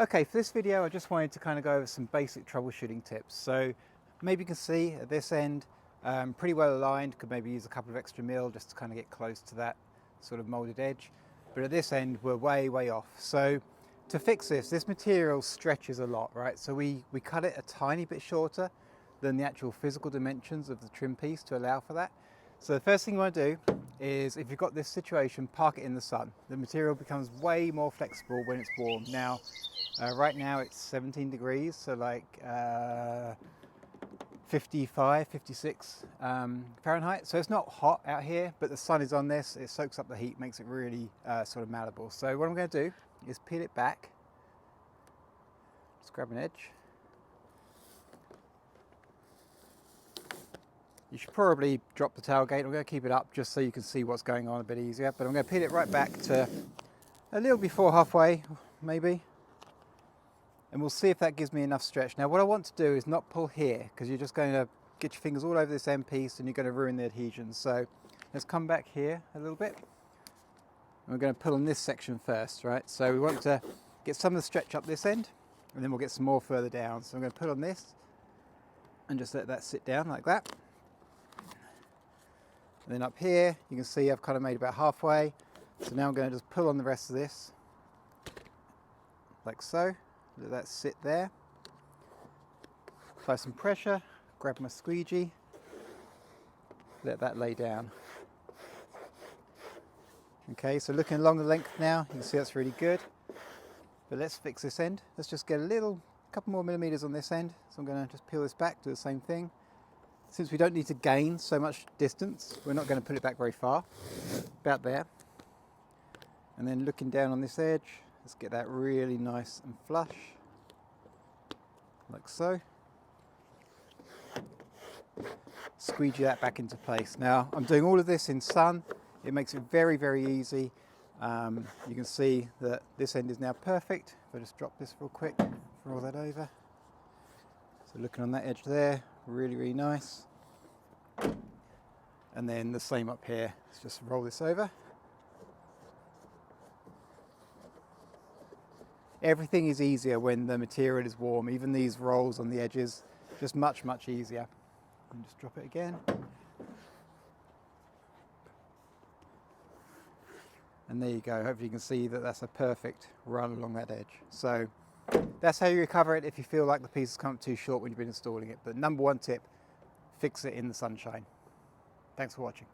Okay, for this video I just wanted to kind of go over some basic troubleshooting tips. So maybe you can see at this end, pretty well aligned, could maybe use a couple of extra mil just to kind of get close to that sort of molded edge. But at this end we're way off. So to fix this material stretches a lot, right? So we cut it a tiny bit shorter than the actual physical dimensions of the trim piece to allow for that. So the first thing you want to do is, if you've got this situation, park it in the sun. The material becomes way more flexible when it's warm. Now, right now it's 17 degrees, so like 55, 56 Fahrenheit. So it's not hot out here, but the sun is on this, it soaks up the heat, makes it really sort of malleable. So what I'm going to do is peel it back. Just grab an edge. You should probably drop the tailgate. I'm going to keep it up just so you can see what's going on a bit easier, but I'm going to peel it right back to a little before halfway, maybe. And we'll see if that gives me enough stretch. Now what I want to do is not pull here, because you're just going to get your fingers all over this end piece and you're going to ruin the adhesion. So let's come back here a little bit. And we're going to pull on this section first, right? So we want to get some of the stretch up this end, and then we'll get some more further down. So I'm going to pull on this and just let that sit down like that. And then up here, you can see I've kind of made about halfway. So now I'm going to just pull on the rest of this, like so. Let that sit there. Apply some pressure, grab my squeegee, let that lay down. Okay, so looking along the length now, you can see that's really good. But let's fix this end. Let's just get a couple more millimeters on this end. So I'm going to just peel this back, do the same thing. Since we don't need to gain so much distance, we're not going to put it back very far, about there. And then looking down on this edge, let's get that really nice and flush, like so. Squeegee that back into place. Now, I'm doing all of this in sun. It makes it very easy. You can see that this end is now perfect. If I just drop this real quick, roll that over. So looking on that edge there, really nice. And then the same up here. Let's just roll this over. Everything is easier when the material is warm. Even these rolls on the edges, just much easier. And just drop it again. And there you go. Hopefully you can see that that's a perfect run along that edge. So that's how you recover it if you feel like the piece has come up too short when you've been installing it. But number one tip, fix it in the sunshine. Thanks for watching.